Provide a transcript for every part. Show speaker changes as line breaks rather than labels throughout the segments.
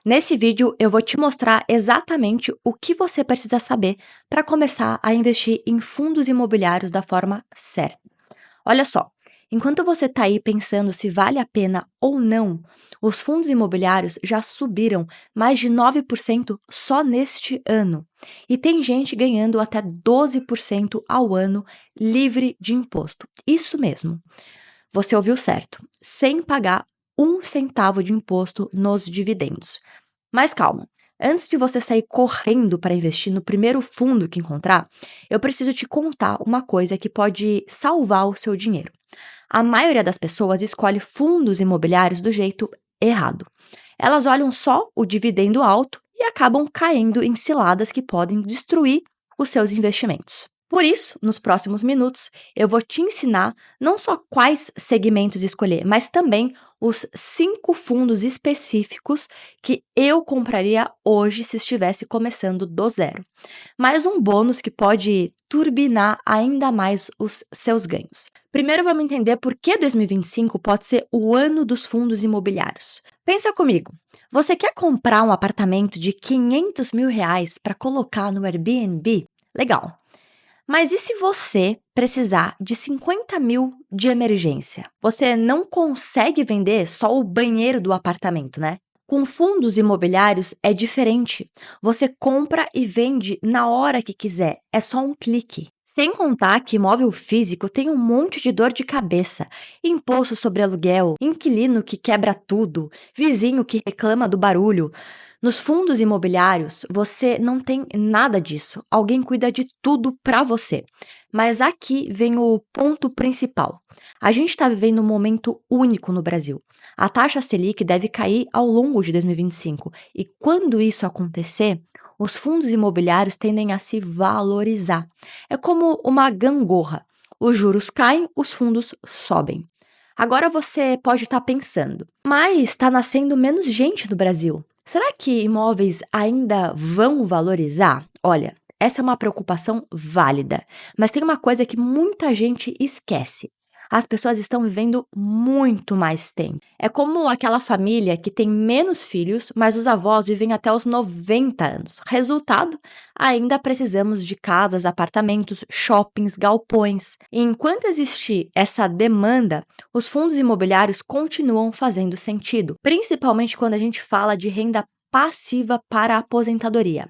Nesse vídeo, eu vou te mostrar exatamente o que você precisa saber para começar a investir em fundos imobiliários da forma certa. Olha só, enquanto você está aí pensando se vale a pena ou não, os fundos imobiliários já subiram mais de 9% só neste ano. E tem gente ganhando até 12% ao ano livre de imposto. Isso mesmo, você ouviu certo, sem pagar um centavo de imposto nos dividendos. Mas calma, antes de você sair correndo para investir no primeiro fundo que encontrar, eu preciso te contar uma coisa que pode salvar o seu dinheiro. A maioria das pessoas escolhe fundos imobiliários do jeito errado. Elas olham só o dividendo alto e acabam caindo em ciladas que podem destruir os seus investimentos. Por isso, nos próximos minutos, eu vou te ensinar não só quais segmentos escolher, mas também os 5 fundos específicos que eu compraria hoje se estivesse começando do zero. Mais um bônus que pode turbinar ainda mais os seus ganhos. Primeiro vamos entender por que 2025 pode ser o ano dos fundos imobiliários. Pensa comigo, você quer comprar um apartamento de 500 mil reais para colocar no Airbnb? Legal. Mas e se você precisar de 50 mil de emergência? Você não consegue vender só o banheiro do apartamento, né? Com fundos imobiliários é diferente. Você compra e vende na hora que quiser, é só um clique. Sem contar que imóvel físico tem um monte de dor de cabeça: imposto sobre aluguel, inquilino que quebra tudo, vizinho que reclama do barulho. Nos fundos imobiliários, você não tem nada disso. Alguém cuida de tudo para você. Mas aqui vem o ponto principal. A gente está vivendo um momento único no Brasil. A taxa Selic deve cair ao longo de 2025. E quando isso acontecer, os fundos imobiliários tendem a se valorizar. É como uma gangorra. Os juros caem, os fundos sobem. Agora você pode estar pensando, mas está nascendo menos gente no Brasil. Será que imóveis ainda vão valorizar? Olha, essa é uma preocupação válida, mas tem uma coisa que muita gente esquece. As pessoas estão vivendo muito mais tempo. É como aquela família que tem menos filhos, mas os avós vivem até os 90 anos. Resultado, ainda precisamos de casas, apartamentos, shoppings, galpões. E enquanto existir essa demanda, os fundos imobiliários continuam fazendo sentido, principalmente quando a gente fala de renda passiva para a aposentadoria.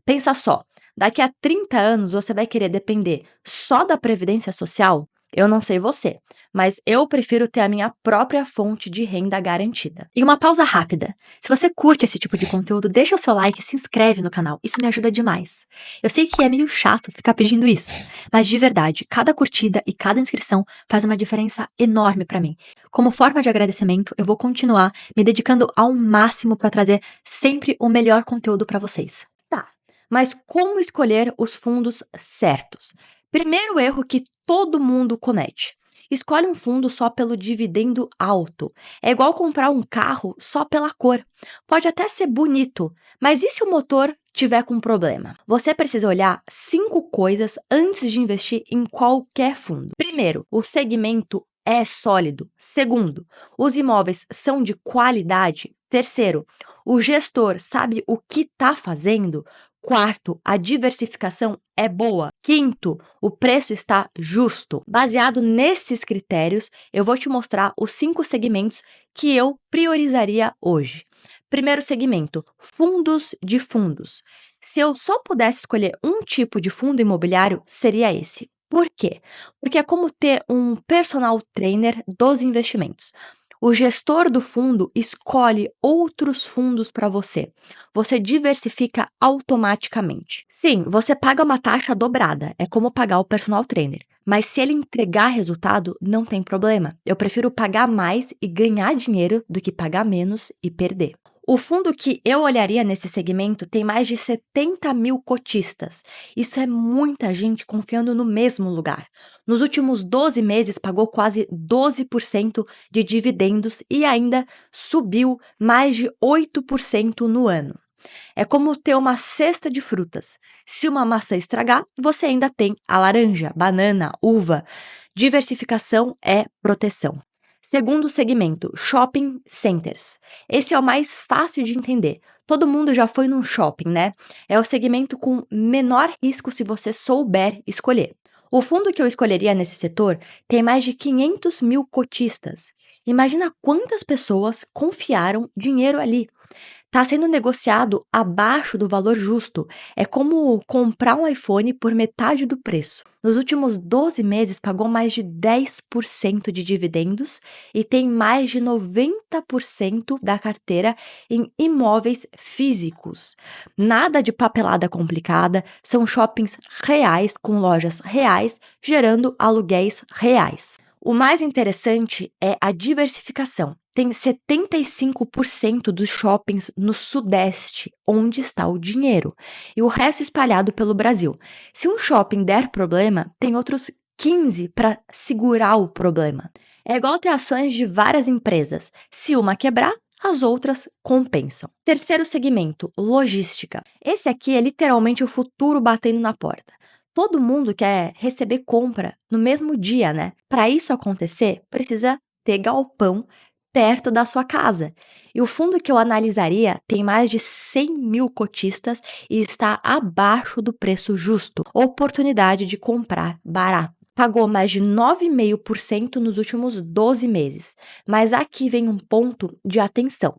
Pensa só, daqui a 30 anos você vai querer depender só da Previdência Social? Eu não sei você, mas eu prefiro ter a minha própria fonte de renda garantida. E uma pausa rápida. Se você curte esse tipo de conteúdo, deixa o seu like e se inscreve no canal. Isso me ajuda demais. Eu sei que é meio chato ficar pedindo isso, mas de verdade, cada curtida e cada inscrição faz uma diferença enorme para mim. Como forma de agradecimento, eu vou continuar me dedicando ao máximo para trazer sempre o melhor conteúdo para vocês. Tá, mas como escolher os fundos certos? Primeiro erro que todo mundo comete: escolhe um fundo só pelo dividendo alto. É igual comprar um carro só pela cor. Pode até ser bonito, mas e se o motor tiver com problema? Você precisa olhar 5 coisas antes de investir em qualquer fundo. Primeiro, o segmento é sólido. Segundo, os imóveis são de qualidade. Terceiro, o gestor sabe o que está fazendo. Quarto, a diversificação é boa. Quinto, o preço está justo. Baseado nesses critérios, eu vou te mostrar os 5 segmentos que eu priorizaria hoje. Primeiro segmento, fundos de fundos. Se eu só pudesse escolher um tipo de fundo imobiliário, seria esse. Por quê? Porque é como ter um personal trainer dos investimentos. O gestor do fundo escolhe outros fundos para você. Você diversifica automaticamente. Sim, você paga uma taxa dobrada, é como pagar o personal trainer. Mas se ele entregar resultado, não tem problema. Eu prefiro pagar mais e ganhar dinheiro do que pagar menos e perder. O fundo que eu olharia nesse segmento tem mais de 70 mil cotistas. Isso é muita gente confiando no mesmo lugar. Nos últimos 12 meses pagou quase 12% de dividendos e ainda subiu mais de 8% no ano. É como ter uma cesta de frutas. Se uma maçã estragar, você ainda tem a laranja, banana, uva. Diversificação é proteção. Segundo segmento, shopping centers. Esse é o mais fácil de entender. Todo mundo já foi num shopping, né? É o segmento com menor risco se você souber escolher. O fundo que eu escolheria nesse setor tem mais de 500 mil cotistas. Imagina quantas pessoas confiaram dinheiro ali. Está sendo negociado abaixo do valor justo. É como comprar um iPhone por metade do preço. Nos últimos 12 meses, pagou mais de 10% de dividendos e tem mais de 90% da carteira em imóveis físicos. Nada de papelada complicada, são shoppings reais com lojas reais, gerando aluguéis reais. O mais interessante é a diversificação. Tem 75% dos shoppings no Sudeste, onde está o dinheiro, e o resto espalhado pelo Brasil. Se um shopping der problema, tem outros 15 para segurar o problema. É igual ter ações de várias empresas. Se uma quebrar, as outras compensam. Terceiro segmento, logística. Esse aqui é literalmente o futuro batendo na porta. Todo mundo quer receber compra no mesmo dia, né? Para isso acontecer, precisa ter galpão perto da sua casa. E o fundo que eu analisaria tem mais de 100 mil cotistas e está abaixo do preço justo. Oportunidade de comprar barato. Pagou mais de 9,5% nos últimos 12 meses. Mas aqui vem um ponto de atenção.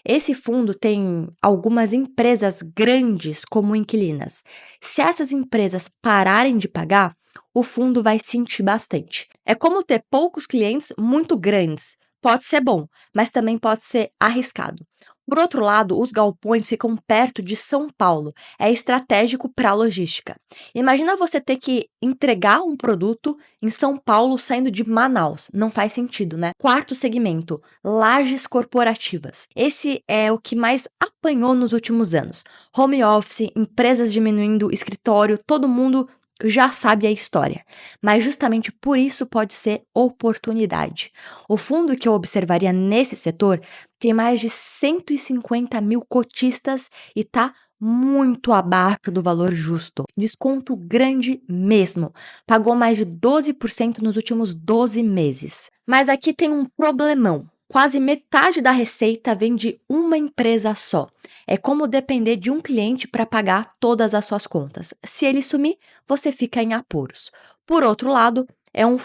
Esse fundo tem algumas empresas grandes como inquilinas. Se essas empresas pararem de pagar, o fundo vai sentir bastante. É como ter poucos clientes muito grandes. Pode ser bom, mas também pode ser arriscado. Por outro lado, os galpões ficam perto de São Paulo. É estratégico para a logística. Imagina você ter que entregar um produto em São Paulo saindo de Manaus. Não faz sentido, né? Quarto segmento, lajes corporativas. Esse é o que mais apanhou nos últimos anos. Home office, empresas diminuindo escritório, todo mundo já sabe a história, mas justamente por isso pode ser oportunidade. O fundo que eu observaria nesse setor tem mais de 150 mil cotistas e está muito abaixo do valor justo. Desconto grande mesmo. Pagou mais de 12% nos últimos 12 meses. Mas aqui tem um problemão. Quase metade da receita vem de uma empresa só. É como depender de um cliente para pagar todas as suas contas. Se ele sumir, você fica em apuros. Por outro lado, é um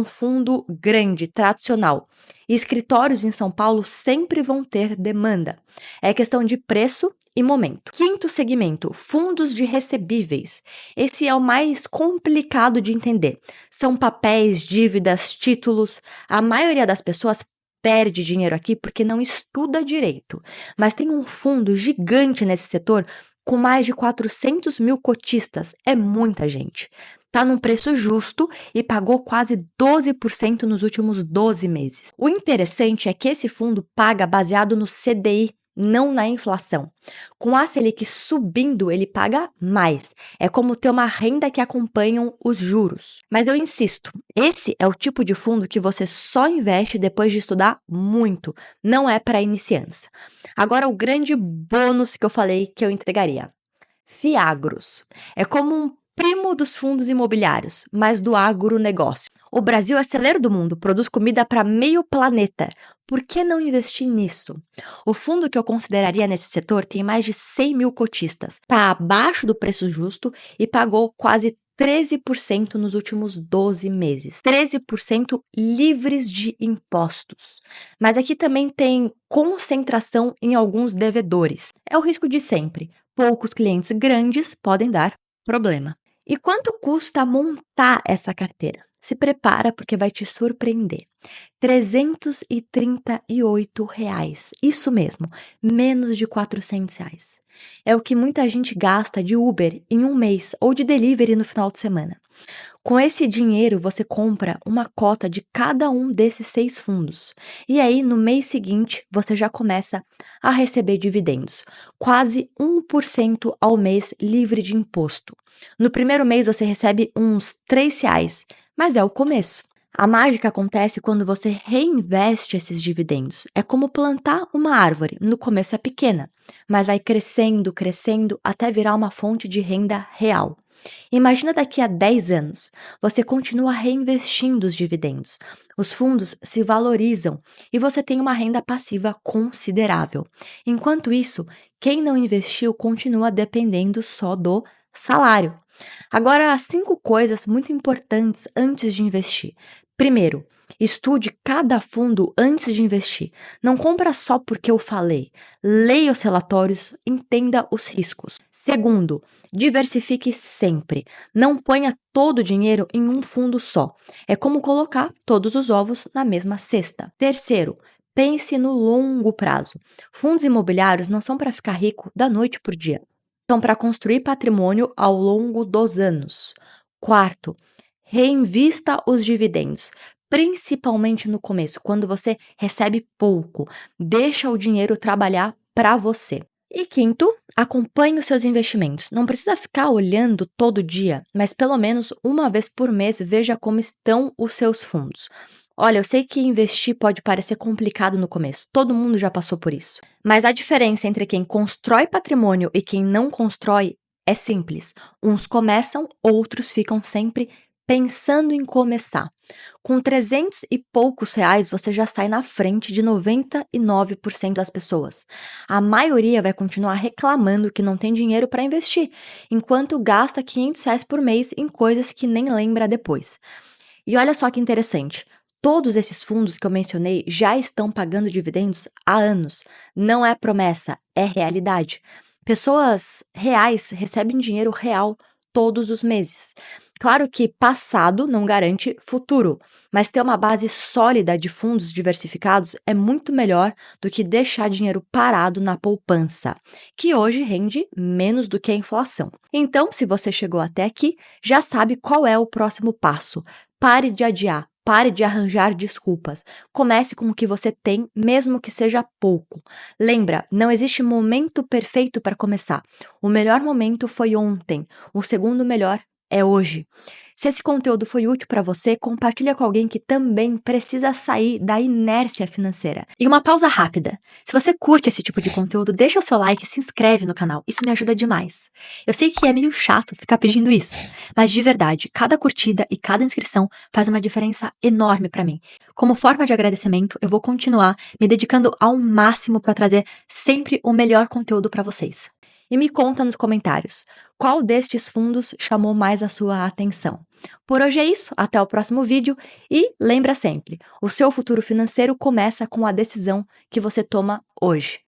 fundo grande, tradicional. Escritórios em São Paulo sempre vão ter demanda. É questão de preço e momento. Quinto segmento, fundos de recebíveis. Esse é o mais complicado de entender. São papéis, dívidas, títulos. A maioria das pessoas perde dinheiro aqui porque não estuda direito. Mas tem um fundo gigante nesse setor com mais de 400 mil cotistas. É muita gente. Está num preço justo e pagou quase 12% nos últimos 12 meses. O interessante é que esse fundo paga baseado no CDI, não na inflação. Com a Selic subindo, ele paga mais. É como ter uma renda que acompanha os juros. Mas eu insisto, esse é o tipo de fundo que você só investe depois de estudar muito. Não é para iniciantes. Agora, o grande bônus que eu falei que eu entregaria. Fiagros. É como um primo dos fundos imobiliários, mas do agronegócio. O Brasil é celeiro do mundo, produz comida para meio planeta. Por que não investir nisso? O fundo que eu consideraria nesse setor tem mais de 100 mil cotistas, está abaixo do preço justo e pagou quase 13% nos últimos 12 meses. 13% livres de impostos. Mas aqui também tem concentração em alguns devedores. É o risco de sempre. Poucos clientes grandes podem dar problema. E quanto custa montar essa carteira? Se prepara porque vai te surpreender. R$ 338. Isso mesmo, menos de R$ 400. É o que muita gente gasta de Uber em um mês ou de delivery no final de semana. Com esse dinheiro, você compra uma cota de cada um desses 6 fundos. E aí, no mês seguinte, você já começa a receber dividendos. Quase 1% ao mês livre de imposto. No primeiro mês, você recebe uns R$ 3, mas é o começo. A mágica acontece quando você reinveste esses dividendos. É como plantar uma árvore. No começo é pequena, mas vai crescendo, crescendo até virar uma fonte de renda real. Imagina daqui a 10 anos, você continua reinvestindo os dividendos. Os fundos se valorizam e você tem uma renda passiva considerável. Enquanto isso, quem não investiu continua dependendo só do salário. Agora, 5 coisas muito importantes antes de investir. Primeiro, estude cada fundo antes de investir. Não compra só porque eu falei. Leia os relatórios, entenda os riscos. Segundo, diversifique sempre. Não ponha todo o dinheiro em um fundo só. É como colocar todos os ovos na mesma cesta. Terceiro, pense no longo prazo. Fundos imobiliários não são para ficar rico da noite para o dia. São para construir patrimônio ao longo dos anos. Quarto, reinvista os dividendos, principalmente no começo, quando você recebe pouco. Deixa o dinheiro trabalhar para você. E quinto, acompanhe os seus investimentos. Não precisa ficar olhando todo dia, mas pelo menos uma vez por mês veja como estão os seus fundos. Olha, eu sei que investir pode parecer complicado no começo, todo mundo já passou por isso. Mas a diferença entre quem constrói patrimônio e quem não constrói é simples. Uns começam, outros ficam sempre pensando em começar. Com 300 e poucos reais, você já sai na frente de 99% das pessoas. A maioria vai continuar reclamando que não tem dinheiro para investir, enquanto gasta 500 reais por mês em coisas que nem lembra depois. E olha só que interessante. Todos esses fundos que eu mencionei já estão pagando dividendos há anos. Não é promessa, é realidade. Pessoas reais recebem dinheiro real todos os meses. Claro que passado não garante futuro, mas ter uma base sólida de fundos diversificados é muito melhor do que deixar dinheiro parado na poupança, que hoje rende menos do que a inflação. Então, se você chegou até aqui, já sabe qual é o próximo passo. Pare de adiar. Pare de arranjar desculpas. Comece com o que você tem, mesmo que seja pouco. Lembra, não existe momento perfeito para começar. O melhor momento foi ontem. O segundo melhor é hoje. Se esse conteúdo foi útil para você, compartilha com alguém que também precisa sair da inércia financeira. E uma pausa rápida. Se você curte esse tipo de conteúdo, deixa o seu like e se inscreve no canal. Isso me ajuda demais. Eu sei que é meio chato ficar pedindo isso, mas de verdade, cada curtida e cada inscrição faz uma diferença enorme para mim. Como forma de agradecimento, eu vou continuar me dedicando ao máximo para trazer sempre o melhor conteúdo para vocês. E me conta nos comentários, qual destes fundos chamou mais a sua atenção? Por hoje é isso, até o próximo vídeo e lembra sempre, o seu futuro financeiro começa com a decisão que você toma hoje.